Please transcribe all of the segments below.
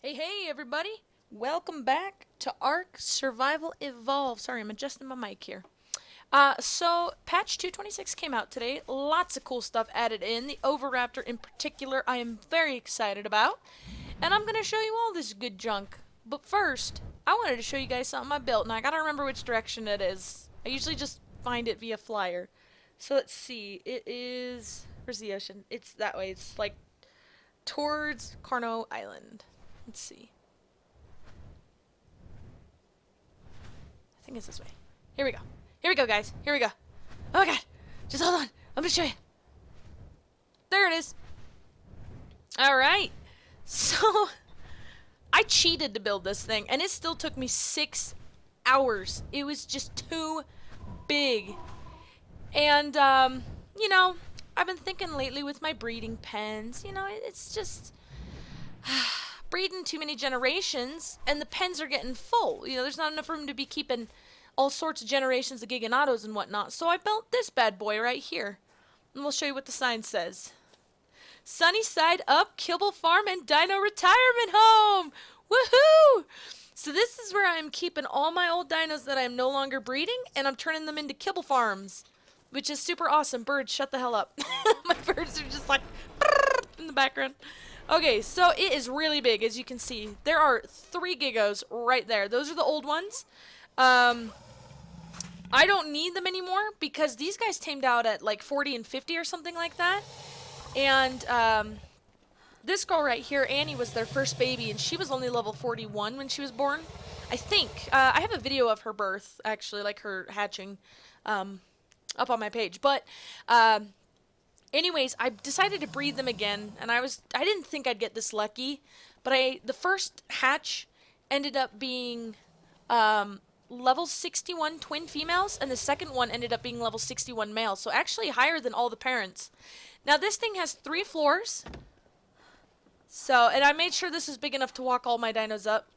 Hey everybody! Welcome back to Ark Survival Evolve. Sorry, I'm adjusting my mic here. So patch 226 came out today. Lots of cool stuff added in. The Oviraptor in particular I am very excited about. And I'm going to show you all this good junk. But first, I wanted to show you guys something I built. And I gotta remember which direction it is. I usually just find it via flyer. So let's see. It is... Where's the ocean? It's that way. It's like towards Carno Island. Let's see. I think it's this way. Here we go. Here we go, guys. Here we go. Oh my god. Just hold on. I'm gonna show you. There it is. Alright. So, I cheated to build this thing, and it still took me 6 hours. It was just too big. And, you know, I've been thinking lately with my breeding pens, you know, it's just... breeding too many generations, and the pens are getting full. You know, there's not enough room to be keeping all sorts of generations of Giganatos and whatnot. So I built this bad boy right here. And we'll show you what the sign says. Sunny side up, Kibble Farm and Dino Retirement Home! Woohoo! So this is where I'm keeping all my old dinos that I'm no longer breeding, and I'm turning them into kibble farms. Which is super awesome. Birds, shut the hell up. My birds are just like in the background. Okay, so it is really big, as you can see. There are 3 Gigos right there. Those are the old ones. I don't need them anymore because these guys tamed out at like 40 and 50 or something like that. And this girl right here, Annie, was their first baby, and she was only level 41 when she was born. I think. I have a video of her birth, actually, like her hatching, up on my page. But... anyways, I decided to breed them again, and I didn't think I'd get this lucky, but the first hatch ended up being level 61 twin females, and the second one ended up being level 61 males, so actually higher than all the parents. Now this thing has 3 floors, so, and I made sure this is big enough to walk all my dinos up.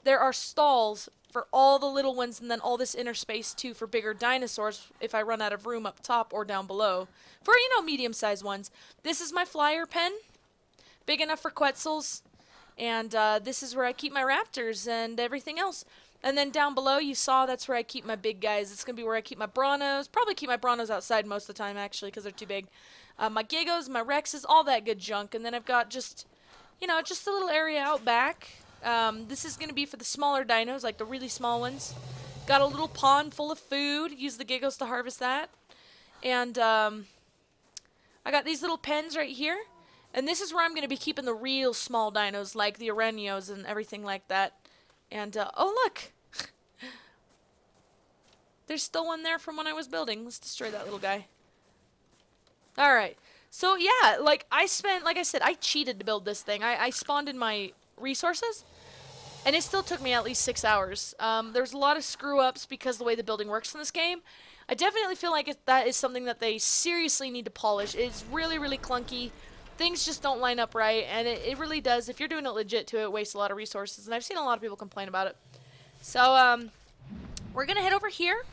There are stalls for all the little ones, and then all this inner space too for bigger dinosaurs if I run out of room up top or down below. For, you know, medium-sized ones. This is my flyer pen. Big enough for Quetzals. And this is where I keep my raptors and everything else. And then down below, you saw that's where I keep my big guys. It's going to be where I keep my Brawnos. Probably keep my Brawnos outside most of the time, actually, because they're too big. My Gigos, my Rexes, all that good junk. And then I've got just, you know, just a little area out back. This is going to be for the smaller dinos, like the really small ones. Got a little pond full of food. Use the Gigos to harvest that. And I got these little pens right here. And this is where I'm going to be keeping the real small dinos, like the Arenios and everything like that. And, oh look! There's still one there from when I was building. Let's destroy that little guy. Alright. So, yeah, like I said, I cheated to build this thing. I spawned in my resources, and it still took me at least 6 hours. There's a lot of screw-ups because of the way the building works in this game. I definitely feel like that is something that they seriously need to polish. It's really, really clunky. Things just don't line up right, and it really does. If you're doing it legit to it, waste a lot of resources, and I've seen a lot of people complain about it. So, we're gonna head over here,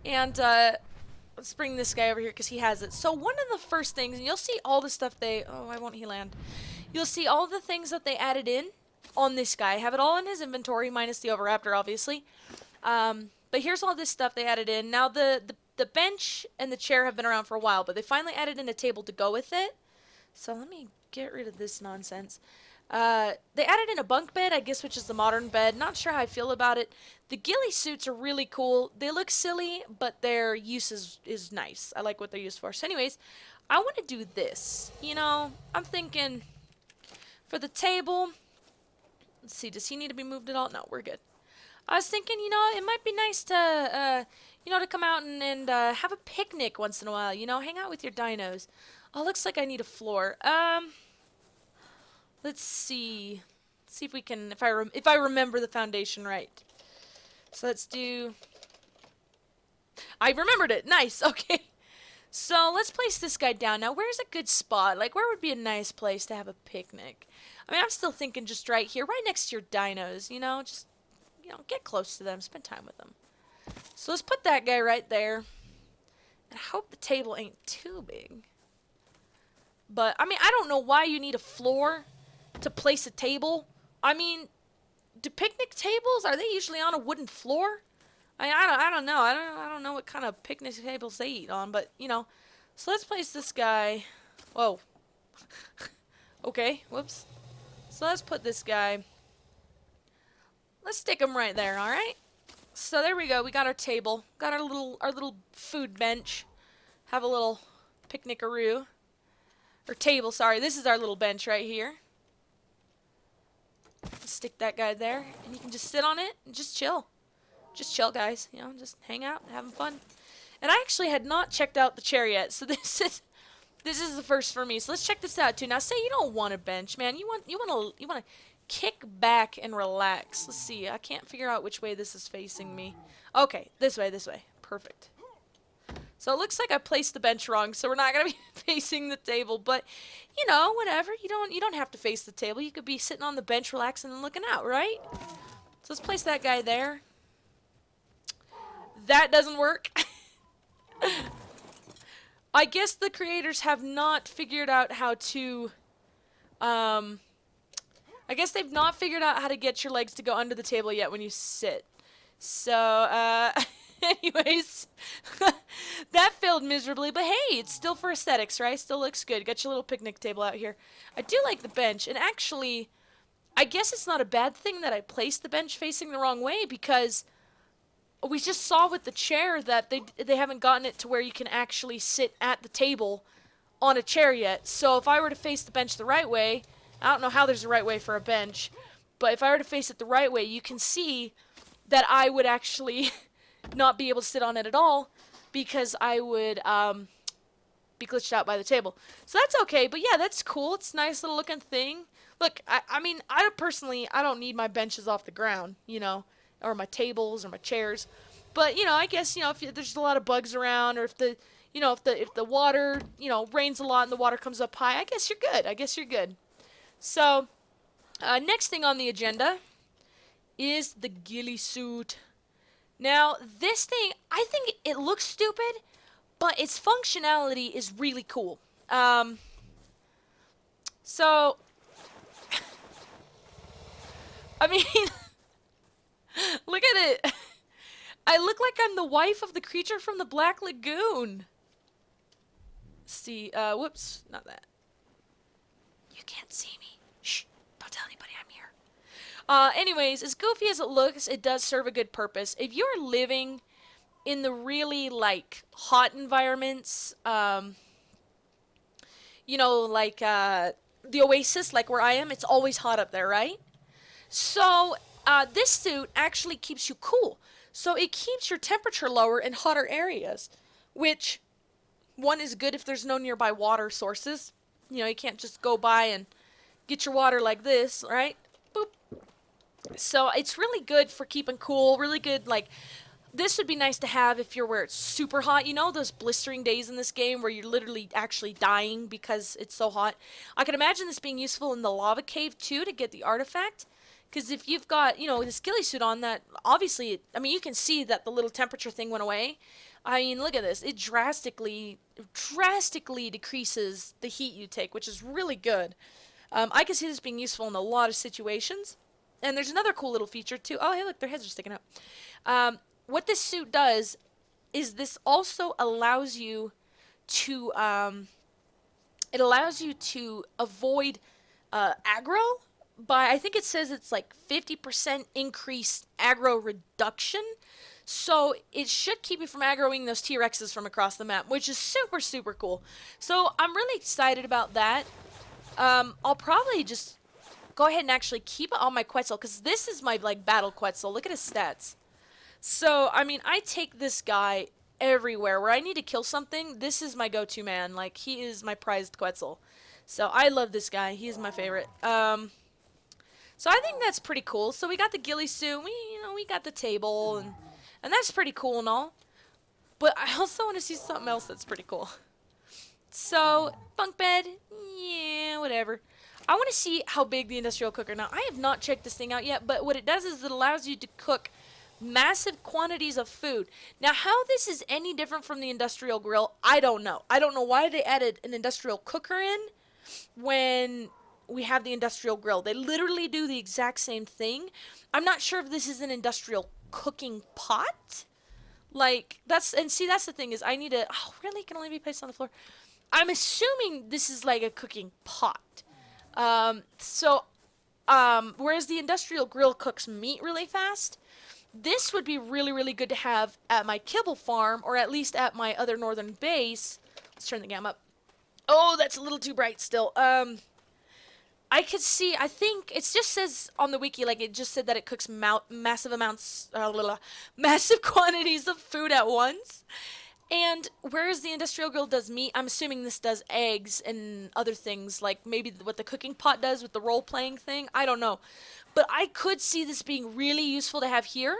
and, let's bring this guy over here because he has it. So one of the first things, and you'll see all the stuff oh, why won't he land? You'll see all the things that they added in on this guy. I have it all in his inventory, minus the Oviraptor, obviously. But here's all this stuff they added in. Now, the bench and the chair have been around for a while, but they finally added in a table to go with it. So let me get rid of this nonsense. They added in a bunk bed, I guess, which is the modern bed. Not sure how I feel about it. The ghillie suits are really cool. They look silly, but their use is nice. I like what they're used for. So anyways, I want to do this. You know, I'm thinking for the table. Let's see, does he need to be moved at all? No, we're good. I was thinking, you know, it might be nice to, you know, to come out and have a picnic once in a while. You know, hang out with your dinos. Oh, looks like I need a floor. Let's see. Let's see if we can, if I remember the foundation right. So let's do... I remembered it. Nice. Okay. So let's place this guy down. Now, where's a good spot? Like, where would be a nice place to have a picnic? I mean, I'm still thinking just right here, right next to your dinos, you know? Just, you know, get close to them, spend time with them. So let's put that guy right there. And I hope the table ain't too big. But, I mean, I don't know why you need a floor to place a table. I mean, do picnic tables, are they usually on a wooden floor? I don't know. I don't know what kind of picnic tables they eat on, but you know. So let's place this guy. Whoa. Okay, whoops. So let's put this guy. Let's stick him right there, all right? So there we go. We got our table. Got our little food bench. Have a little picnic-a-roo. Or table, sorry. This is our little bench right here. Stick that guy there, and you can just sit on it and just chill. Just chill, guys. You know, just hang out, having fun. And I actually had not checked out the chair yet, so this is the first for me. So let's check this out too. Now, say you don't want a bench, man. You want to kick back and relax. Let's see. I can't figure out which way this is facing me. Okay, this way, this way. Perfect. So it looks like I placed the bench wrong, so we're not gonna be facing the table. But you know, whatever. You don't have to face the table. You could be sitting on the bench, relaxing and looking out, right? So let's place that guy there. That doesn't work. I guess the creators have not figured out how to. I guess they've not figured out how to get your legs to go under the table yet when you sit. So, anyways, that failed miserably, but hey, it's still for aesthetics, right? Still looks good. Got your little picnic table out here. I do like the bench, and actually, I guess it's not a bad thing that I placed the bench facing the wrong way, because we just saw with the chair that they haven't gotten it to where you can actually sit at the table on a chair yet. So if I were to face the bench the right way, I don't know how there's a right way for a bench, but if I were to face it the right way, you can see that I would actually not be able to sit on it at all, because I would be glitched out by the table. So that's okay, but yeah, that's cool. It's a nice little looking thing. Look, I mean, I personally, I don't need my benches off the ground, you know, or my tables or my chairs. But, you know, I guess, you know, if there's a lot of bugs around, or if the, you know, if the water, you know, rains a lot and the water comes up high, I guess you're good. I guess you're good. So, next thing on the agenda is the Ghillie Suit. Now, this thing, I think it looks stupid, but its functionality is really cool. So, I mean, look at it. I look like I'm the wife of the creature from the Black Lagoon. Let's see, whoops, not that. You can't see me. Shh, don't tell anybody I'm here. Anyways, as goofy as it looks, it does serve a good purpose. If you're living in the really, like, hot environments, you know, like, the Oasis, like where I am, it's always hot up there, right? So, this suit actually keeps you cool. So it keeps your temperature lower in hotter areas, which, one, is good if there's no nearby water sources. You know, you can't just go by and get your water like this, right? Boop. So it's really good for keeping cool, really good, like, this would be nice to have if you're where it's super hot. You know those blistering days in this game where you're literally actually dying because it's so hot? I can imagine this being useful in the lava cave, too, to get the artifact. Because if you've got, you know, this ghillie suit on, that obviously, I mean, you can see that the little temperature thing went away. I mean, look at this. It drastically decreases the heat you take, which is really good. I can see this being useful in a lot of situations. And there's another cool little feature, too. Oh, hey, look, their heads are sticking out. What this suit does is this also allows you to, it allows you to avoid aggro. By, I think it says it's like 50% increased aggro reduction. So it should keep you from aggroing those T-Rexes from across the map, which is super, super cool. So I'm really excited about that. I'll probably just go ahead and actually keep it on my Quetzal, because this is my, like, battle Quetzal. Look at his stats. So, I mean, I take this guy everywhere. Where I need to kill something, this is my go-to man. Like, he is my prized Quetzal. So I love this guy. He is my favorite. So I think that's pretty cool. So we got the ghillie suit, we got the table, and that's pretty cool and all. But I also want to see something else that's pretty cool. So, bunk bed, yeah, whatever. I want to see how big the industrial cooker. Now, I have not checked this thing out yet, but what it does is it allows you to cook massive quantities of food. Now, how this is any different from the industrial grill, I don't know. I don't know why they added an industrial cooker in when we have the industrial grill. They literally do the exact same thing. I'm not sure if this is an industrial cooking pot. Like, that's the thing is I need to, oh, really? It can only be placed on the floor. I'm assuming this is like a cooking pot. Whereas the industrial grill cooks meat really fast, this would be really, really good to have at my kibble farm, or at least at my other northern base. Let's turn the gamma up. Oh, that's a little too bright still. I could see, I think, it just says on the wiki, like, it just said that it cooks massive quantities of food at once. And whereas the industrial grill does meat, I'm assuming this does eggs and other things, like maybe what the cooking pot does with the role-playing thing. I don't know. But I could see this being really useful to have here,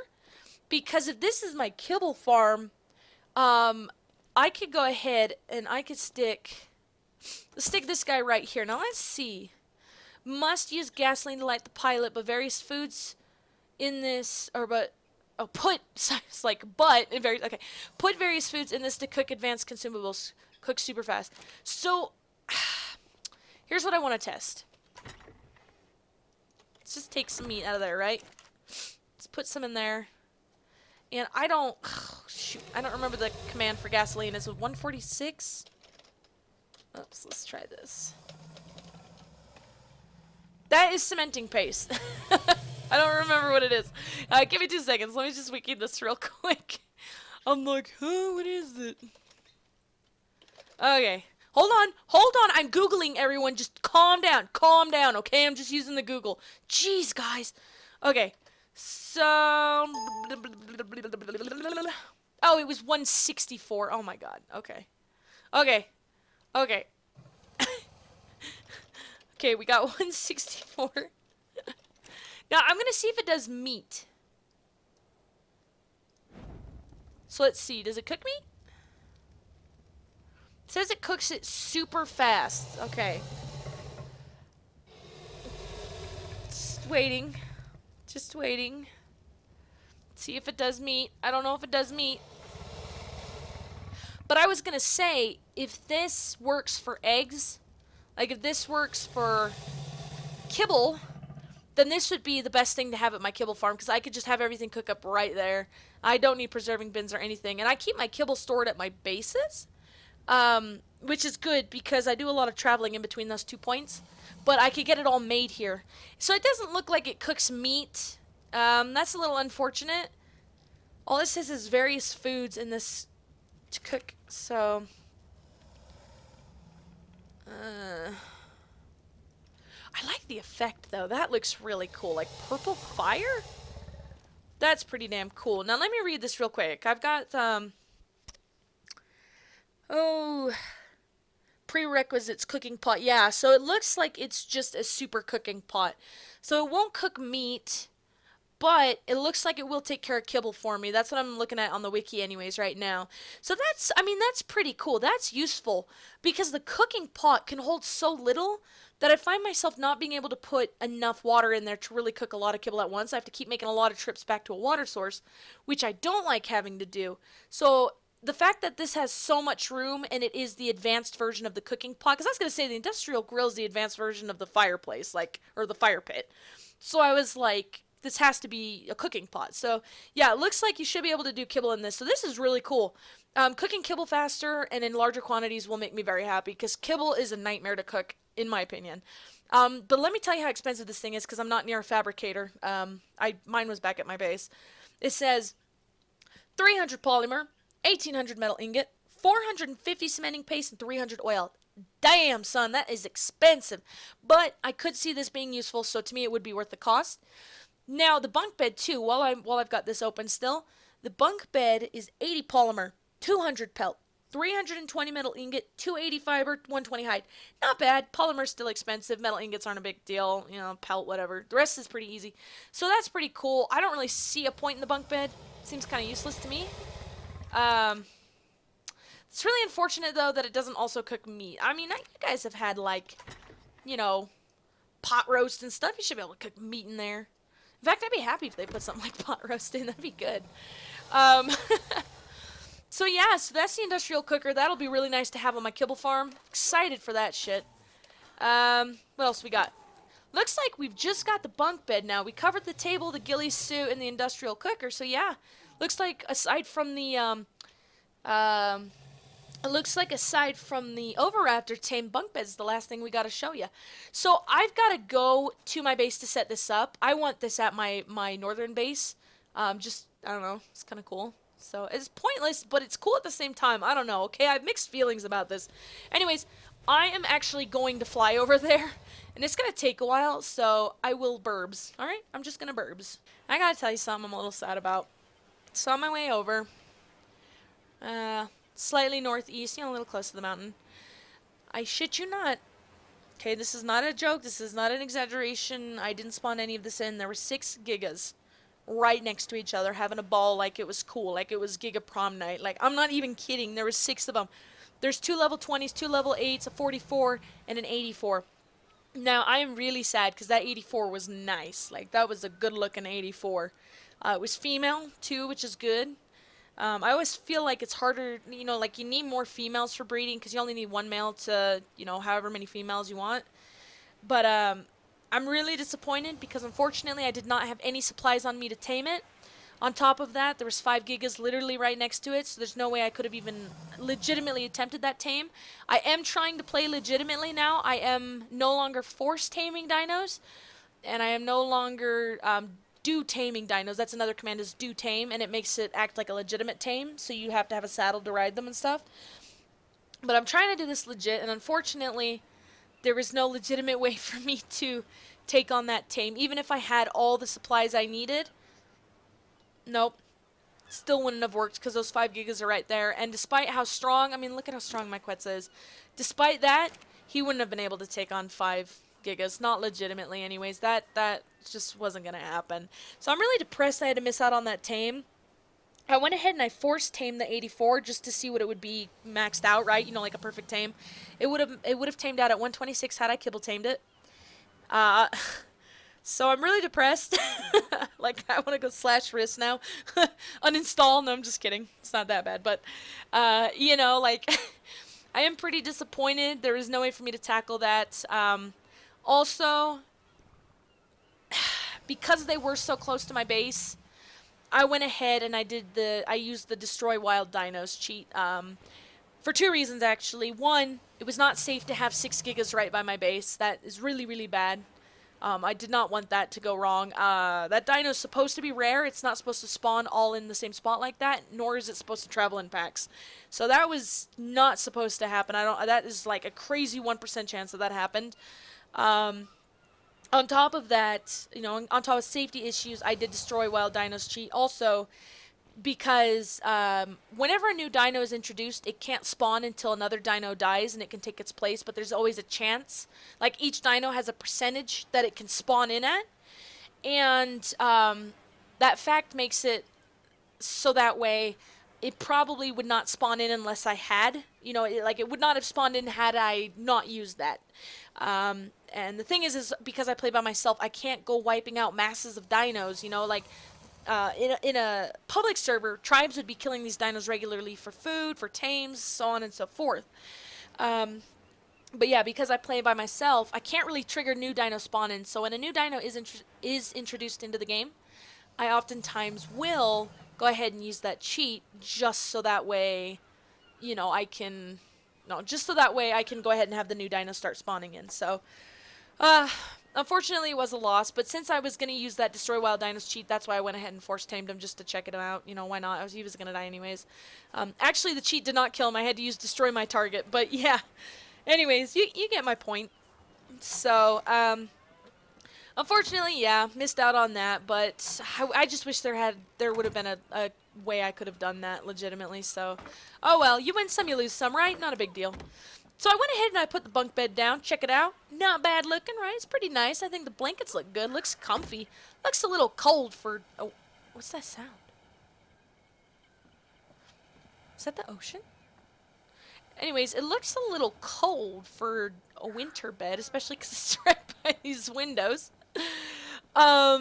because if this is my kibble farm, I could go ahead and I could stick this guy right here. Now let's see. Must use gasoline to light the pilot, but various foods in this, put various foods in this to cook advanced consumables. Cook super fast. So, here's what I want to test. Let's just take some meat out of there, right? Let's put some in there. And I don't remember the command for gasoline. Is it 146? Oops, let's try this. That is cementing paste. I don't remember what it is. Give me 2 seconds. Let me just wiki this real quick. I'm like, huh, what is it? Okay. Hold on. I'm Googling, everyone. Just calm down, okay? I'm just using the Google. Jeez, guys. Okay. So... Oh, it was 164. Oh, my God. Okay. Okay, we got 164. Now, I'm going to see if it does meat. So, let's see. Does it cook meat? It says it cooks it super fast. Okay. Just waiting. See if it does meat. I don't know if it does meat. But I was going to say, if this works for eggs, like if this works for kibble, then this would be the best thing to have at my kibble farm, because I could just have everything cook up right there. I don't need preserving bins or anything. And I keep my kibble stored at my bases, which is good because I do a lot of traveling in between those 2 points. But I could get it all made here. So it doesn't look like it cooks meat. That's a little unfortunate. All it says is various foods in this to cook, so... I like the effect, though. That looks really cool. Like, purple fire? That's pretty damn cool. Now, let me read this real quick. I've got, prerequisites cooking pot. Yeah, so it looks like it's just a super cooking pot. So it won't cook meat, but it looks like it will take care of kibble for me. That's what I'm looking at on the wiki anyways right now. So that's pretty cool. That's useful because the cooking pot can hold so little that I find myself not being able to put enough water in there to really cook a lot of kibble at once. I have to keep making a lot of trips back to a water source, which I don't like having to do. So the fact that this has so much room and it is the advanced version of the cooking pot, because I was going to say the industrial grill is the advanced version of the fireplace, or the fire pit. So I was like, this has to be a cooking pot. So yeah, it looks like you should be able to do kibble in this. So this is really cool. Cooking kibble faster and in larger quantities will make me very happy because kibble is a nightmare to cook, in my opinion. But let me tell you how expensive this thing is because I'm not near a fabricator. Mine was back at my base. It says 300 polymer, 1800 metal ingot, 450 cementing paste, and 300 oil. Damn, son, that is expensive. But I could see this being useful, so to me it would be worth the cost. Now, the bunk bed, too, while I've got this open still, the bunk bed is 80 polymer, 200 pelt, 320 metal ingot, 280 fiber, 120 hide. Not bad. Polymer's still expensive. Metal ingots aren't a big deal. You know, pelt, whatever. The rest is pretty easy. So that's pretty cool. I don't really see a point in the bunk bed. Seems kind of useless to me. It's really unfortunate, though, that it doesn't also cook meat. I mean, you guys have had, like, you know, pot roast and stuff. You should be able to cook meat in there. In fact, I'd be happy if they put something like pot roast in. That'd be good. So yeah, so that's the industrial cooker. That'll be really nice to have on my kibble farm. Excited for that shit. What else we got? Looks like we've just got the bunk bed now. We covered the table, the ghillie suit, and the industrial cooker. So yeah, looks like aside from the um, it looks like aside from the Oviraptor tame bunk beds, the last thing we got to show you. So I've got to go to my base to set this up. I want this at my northern base. Just I don't know, it's kind of cool. So it's pointless, but it's cool at the same time. I don't know. Okay, I have mixed feelings about this. Anyways, I am actually going to fly over there, and it's gonna take a while. So I will burbs. All right, I'm just gonna burbs. I gotta tell you something I'm a little sad about. So on my way over, slightly northeast, a little close to the mountain. I shit you not. Okay, this is not a joke. This is not an exaggeration. I didn't spawn any of this in. There were 6 gigas right next to each other having a ball like it was cool, like it was Giga Prom night. Like, I'm not even kidding. There were 6 of them. There's 2 level 20s, 2 level 8s, a 44, and an 84. Now, I am really sad because that 84 was nice. Like, that was a good-looking 84. It was female, too, which is good. I always feel like it's harder, like you need more females for breeding because you only need 1 male to, however many females you want. But I'm really disappointed because unfortunately I did not have any supplies on me to tame it. On top of that, there was 5 gigas literally right next to it, so there's no way I could have even legitimately attempted that tame. I am trying to play legitimately now. I am no longer force taming dinos, and I am no longer do taming dinos. That's another command, is do tame, and it makes it act like a legitimate tame, so you have to have a saddle to ride them and stuff. But I'm trying to do this legit, and unfortunately, there was no legitimate way for me to take on that tame. Even if I had all the supplies I needed, nope. Still wouldn't have worked because those 5 gigas are right there. And despite how strong, I mean, look at how strong my Quetzal is. Despite that, he wouldn't have been able to take on 5 gigas. Not legitimately anyways. That just wasn't going to happen. So I'm really depressed I had to miss out on that tame. I went ahead and I force tamed the 84 just to see what it would be maxed out, right? Like a perfect tame. It would have tamed out at 126 had I kibble tamed it. So I'm really depressed. Like, I want to go slash wrist now. Uninstall. No, I'm just kidding. It's not that bad. But, like, I am pretty disappointed. There is no way for me to tackle that. Also, because they were so close to my base, I went ahead and I used the Destroy Wild Dinos cheat. For 2 reasons, actually. One, it was not safe to have 6 gigas right by my base. That is really, really bad. I did not want that to go wrong. That dino is supposed to be rare. It's not supposed to spawn all in the same spot like that, nor is it supposed to travel in packs. So that was not supposed to happen. That is like a crazy 1% chance that happened. On top of that, on top of safety issues, I did Destroy Wild Dinos cheat also, because whenever a new dino is introduced, it can't spawn until another dino dies and it can take its place, but there's always a chance. Like, each dino has a percentage that it can spawn in at, and that fact makes it so that way it probably would not spawn in unless I had, it would not have spawned in had I not used that. And the thing is because I play by myself, I can't go wiping out masses of dinos, in a public server, tribes would be killing these dinos regularly for food, for tames, so on and so forth. But yeah, because I play by myself, I can't really trigger new dino spawn-in. So when a new dino is introduced into the game, I oftentimes will go ahead and use that cheat just so that way, I can go ahead and have the new dino start spawning in. So, unfortunately, it was a loss, but since I was going to use that Destroy Wild Dinos cheat, that's why I went ahead and force tamed him just to check it out. Why not? He was going to die anyways. Actually, the cheat did not kill him. I had to use Destroy My Target, but yeah. Anyways, you get my point. So, unfortunately, yeah, missed out on that, but I just wish there would have been a way I could have done that legitimately, so. Oh well, you win some, you lose some, right? Not a big deal. So I went ahead and I put the bunk bed down. Check it out. Not bad looking, right? It's pretty nice. I think the blankets look good. Looks comfy. Looks a little cold for... Oh, what's that sound? Is that the ocean? Anyways, it looks a little cold for a winter bed, especially because it's right by these windows. But I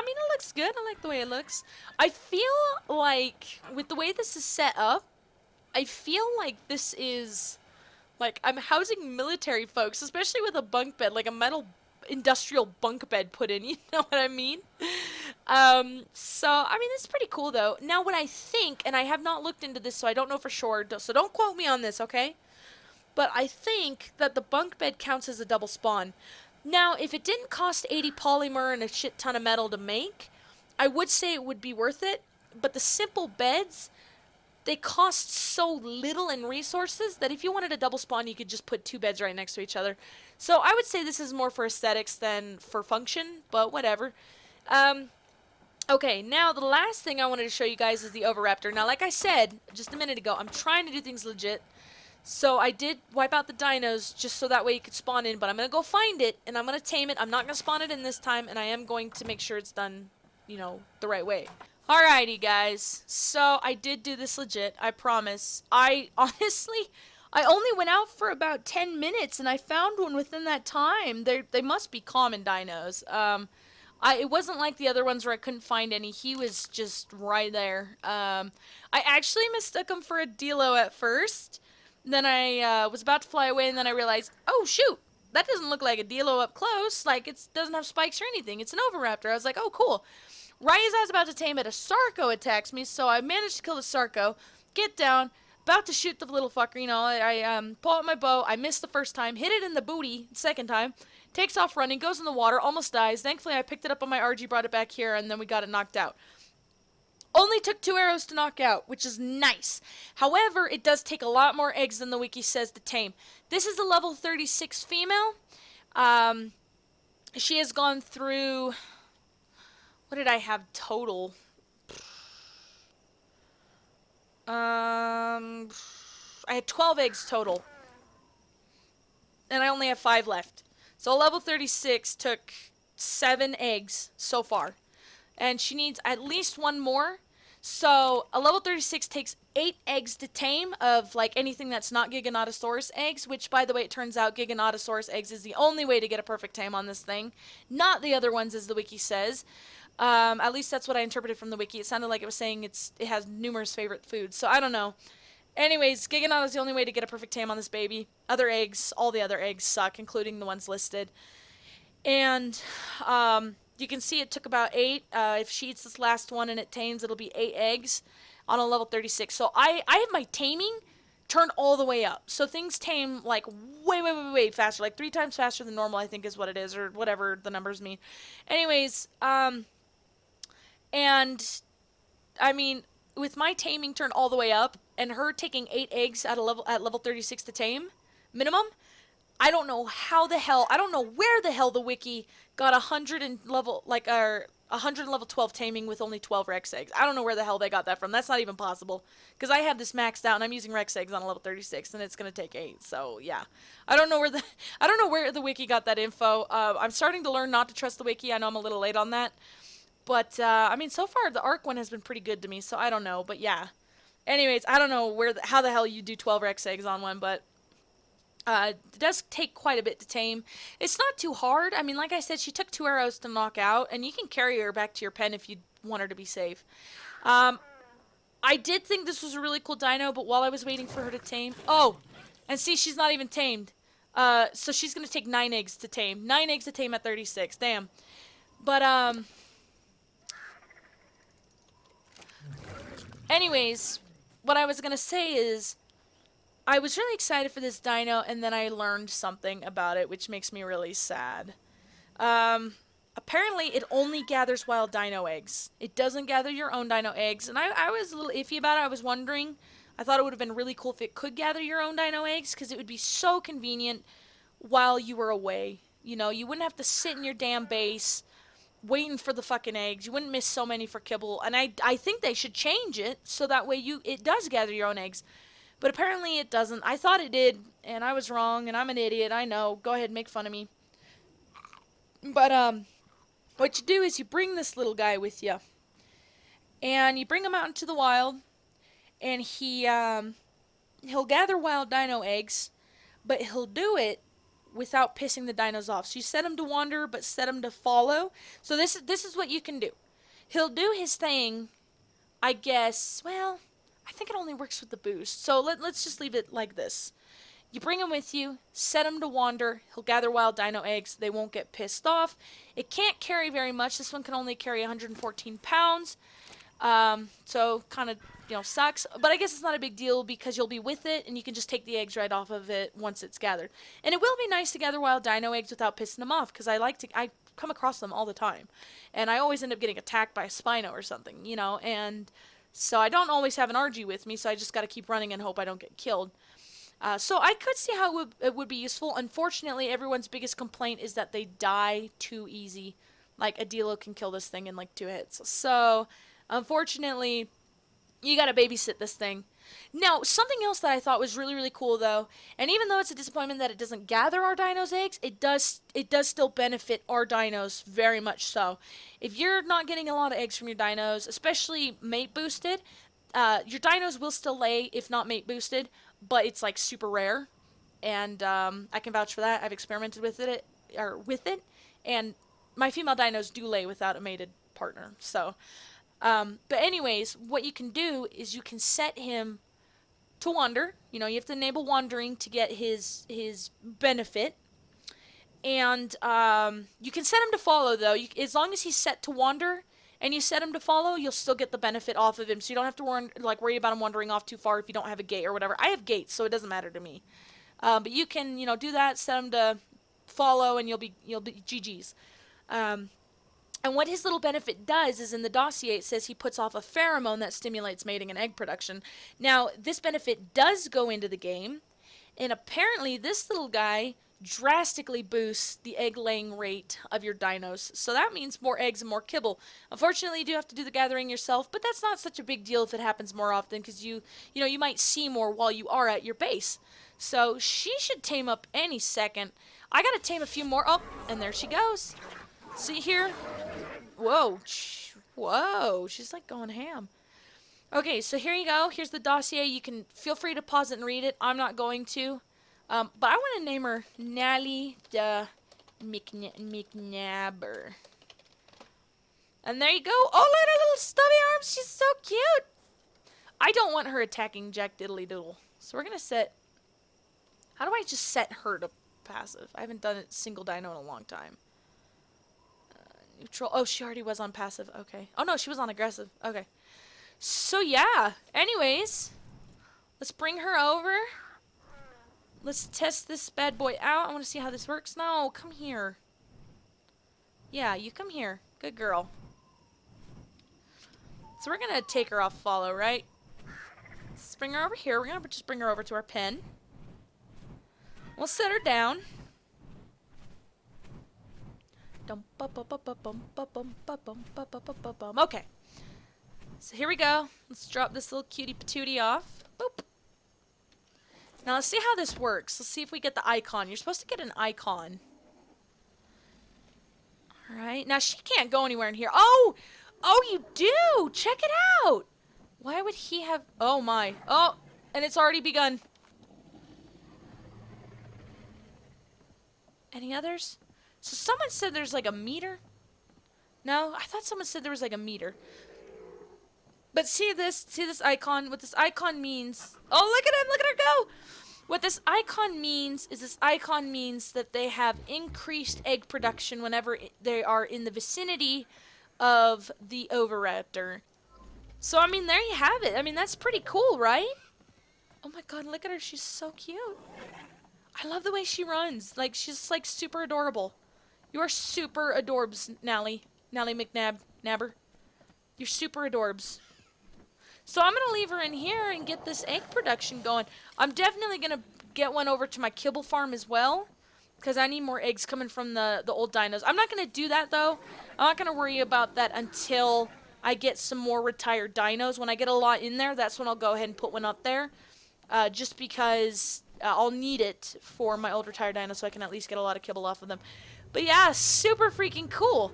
mean, it looks good. I like the way it looks. I feel like, with the way this is set up, I feel like this is Like, I'm housing military folks, especially with a bunk bed, like a metal industrial bunk bed put in, you know what I mean? So, I mean, it's pretty cool, though. Now, what I think, and I have not looked into this, so I don't know for sure, so don't quote me on this, okay? But I think that the bunk bed counts as a double spawn. Now, if it didn't cost 80 polymer and a shit ton of metal to make, I would say it would be worth it, but the simple beds, they cost so little in resources that if you wanted a double spawn, you could just put two beds right next to each other. So I would say this is more for aesthetics than for function, but whatever. Um, okay, now the last thing I wanted to show you guys is the Oviraptor. Now, like I said just a minute ago, I'm trying to do things legit. So I did wipe out the dinos just so that way you could spawn in, but I'm going to go find it, and I'm going to tame it. I'm not going to spawn it in this time, and I am going to make sure it's done, you know, the right way. Alrighty, guys. So I did do this legit, I promise. I only went out for about 10 minutes, and I found one within that time. They must be common dinos. It wasn't like the other ones where I couldn't find any. He was just right there. I actually mistook him for a Dilo at first. Then I was about to fly away, and then I realized, oh, shoot, that doesn't look like a Dilo up close. Like, it doesn't have spikes or anything. It's an Oviraptor. I was like, oh, cool. Right as I was about to tame it, a Sarco attacks me, so I managed to kill the Sarco, get down, about to shoot the little fucker, you know, I pull out my bow, I missed the first time, hit it in the booty the second time, takes off running, goes in the water, almost dies. Thankfully, I picked it up on my RG, brought it back here, and then we got it knocked out. Only took 2 arrows to knock out, which is nice. However, it does take a lot more eggs than the wiki says to tame. This is a level 36 female. She has gone through... What did I have total? I had 12 eggs total. And I only have 5 left. So level 36 took 7 eggs so far. And she needs at least 1 more. So a level 36 takes 8 eggs to tame of like anything that's not Giganotosaurus eggs, which by the way, it turns out Giganotosaurus eggs is the only way to get a perfect tame on this thing. Not the other ones as the wiki says. At least that's what I interpreted from the wiki. It sounded like it was saying it has numerous favorite foods, so I don't know. Anyways, Giganoto is the only way to get a perfect tame on this baby. Other eggs, all the other eggs suck, including the ones listed. And, you can see it took about 8. If she eats this last one and it tames, it'll be 8 eggs on a level 36. So I have my taming turned all the way up. So things tame, like, way faster. Like, 3 times faster than normal, I think is what it is, or whatever the numbers mean. Anyways, and, I mean, with my taming turned all the way up, and her taking 8 eggs at level 36 to tame, minimum, I don't know how the hell, I don't know where the hell the wiki got 100 and level, like, 100 and level 12 taming with only 12 Rex eggs. I don't know where the hell they got that from. That's not even possible. Because I have this maxed out, and I'm using Rex eggs on a level 36, and it's going to take 8. So, yeah. I don't know where the wiki got that info. I'm starting to learn not to trust the wiki. I know I'm a little late on that. But, I mean, so far, the ARC one has been pretty good to me, so I don't know. But, yeah. Anyways, I don't know how the hell you do 12 Rex eggs on one, but... it does take quite a bit to tame. It's not too hard. I mean, like I said, she took 2 arrows to knock out, and you can carry her back to your pen if you want her to be safe. I did think this was a really cool dino, but while I was waiting for her to tame... Oh! And see, she's not even tamed. So she's going to take 9 eggs to tame. 9 eggs to tame at 36. Damn. But, anyways, what I was going to say is... I was really excited for this dino, and then I learned something about it, which makes me really sad. Apparently, it only gathers wild dino eggs. It doesn't gather your own dino eggs, and I was a little iffy about it. I was wondering. I thought it would have been really cool if it could gather your own dino eggs, because it would be so convenient while you were away. You know, you wouldn't have to sit in your damn base waiting for the fucking eggs. You wouldn't miss so many for kibble, and I think they should change it so that way it does gather your own eggs. But apparently it doesn't. I thought it did, and I was wrong, and I'm an idiot. I know. Go ahead and make fun of me. But, what you do is you bring this little guy with you. And you bring him out into the wild, and he'll gather wild dino eggs, but he'll do it without pissing the dinos off. So you set him to wander, but set him to follow. So this is what you can do. He'll do his thing, I guess, well... I think it only works with the boost. So let's just leave it like this. You bring him with you, set him to wander. He'll gather wild dino eggs. They won't get pissed off. It can't carry very much. This one can only carry 114 pounds. So kind of, sucks. But I guess it's not a big deal because you'll be with it and you can just take the eggs right off of it once it's gathered. And it will be nice to gather wild dino eggs without pissing them off because I come across them all the time. And I always end up getting attacked by a Spino or something, and so I don't always have an RG with me, so I just got to keep running and hope I don't get killed. So I could see how it would be useful. Unfortunately, everyone's biggest complaint is that they die too easy. Like, a Dilo can kill this thing in like 2 hits. So, unfortunately, you gotta babysit this thing. Now, something else that I thought was really, really cool, though, and even though it's a disappointment that it doesn't gather our dinos' eggs, it does still benefit our dinos very much so. If you're not getting a lot of eggs from your dinos, especially mate boosted, your dinos will still lay if not mate boosted, but it's like super rare, and I can vouch for that. I've experimented with it, and my female dinos do lay without a mated partner. So, but anyways, what you can do is you can set him to wander. You have to enable wandering to get his benefit, and you can set him to follow though. As long as he's set to wander and you set him to follow, you'll still get the benefit off of him. So you don't have to worry about him wandering off too far if you don't have a gate or whatever. I have gates, so it doesn't matter to me. But you can do that, set him to follow, and you'll be GG's. And what his little benefit does is in the dossier it says he puts off a pheromone that stimulates mating and egg production. Now, this benefit does go into the game, and apparently this little guy drastically boosts the egg laying rate of your dinos. So that means more eggs and more kibble. Unfortunately, you do have to do the gathering yourself, but that's not such a big deal if it happens more often because you might see more while you are at your base. So she should tame up any second. I gotta tame a few more. Oh, and there she goes. See here? Whoa. Whoa. She's like going ham. Okay, so here you go. Here's the dossier. You can feel free to pause it and read it. I'm not going to. But I want to name her Nally the McNabber. And there you go. Oh, look at her little stubby arms. She's so cute. I don't want her attacking Jack Diddly Doodle. So we're going to set... How do I just set her to passive? I haven't done a single dino in a long time. Neutral. Oh, she already was on passive. Okay. Oh, no, she was on aggressive. Okay. So, yeah. Anyways, let's bring her over. Let's test this bad boy out. I want to see how this works. No, come here. Yeah, you come here. Good girl. So we're going to take her off follow, right? Let's bring her over here. We're going to just bring her over to our pen. We'll set her down. Okay. So here we go. Let's drop this little cutie patootie off. Boop. Now let's see how this works. Let's see if we get the icon. You're supposed to get an icon. Alright. Now she can't go anywhere in here. Oh! Oh, you do! Check it out! Why would he have... Oh my. Oh! And it's already begun. Any others? So someone said there's like a meter? No? I thought someone said there was like a meter. But see this icon? What this icon means... Oh, look at him! Look at her go! What this icon means is that they have increased egg production whenever they are in the vicinity of the Oviraptor. So, I mean, there you have it. I mean, that's pretty cool, right? Oh my god, look at her. She's so cute. I love the way she runs. Like, she's, like, super adorable. You are super adorbs, Nally. Nally McNabber. You're super adorbs. So I'm going to leave her in here and get this egg production going. I'm definitely going to get one over to my kibble farm as well, because I need more eggs coming from the old dinos. I'm not going to do that, though. I'm not going to worry about that until I get some more retired dinos. When I get a lot in there, that's when I'll go ahead and put one up there, just because I'll need it for my old retired dinos so I can at least get a lot of kibble off of them. But yeah, super freaking cool.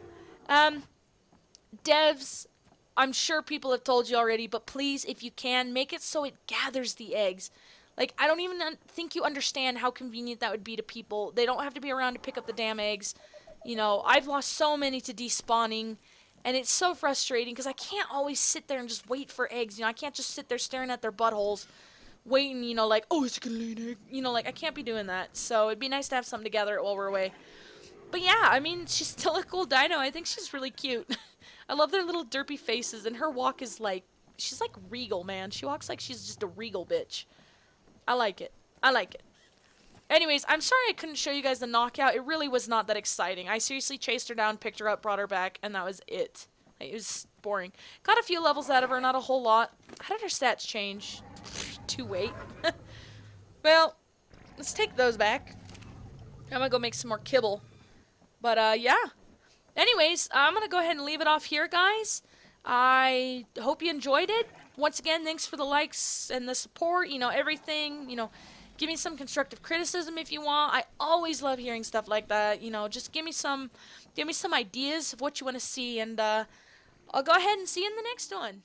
Devs... I'm sure people have told you already, but please, if you can, make it so it gathers the eggs. Like, I don't even think you understand how convenient that would be to people. They don't have to be around to pick up the damn eggs. You know, I've lost so many to despawning, and it's so frustrating because I can't always sit there and just wait for eggs. You know, I can't just sit there staring at their buttholes waiting, you know, like, oh, is it gonna lay an egg? You know, like, I can't be doing that. So it'd be nice to have something to gather it while we're away. But yeah, I mean, she's still a cool dino. I think she's really cute. I love their little derpy faces, and her walk is like, she's like regal, man. She walks like she's just a regal bitch. I like it. I like it. Anyways, I'm sorry I couldn't show you guys the knockout. It really was not that exciting. I seriously chased her down, picked her up, brought her back, and that was it. It was boring. Got a few levels out of her, not a whole lot. How did her stats change? 2 weight. Well, let's take those back. I'm gonna go make some more kibble. But, yeah. Anyways, I'm gonna go ahead and leave it off here, guys. I hope you enjoyed it. Once again, thanks for the likes and the support, you know, everything, you know. Give me some constructive criticism if you want. I always love hearing stuff like that. You know, just give me some ideas of what you want to see, and I'll go ahead and see you in the next one.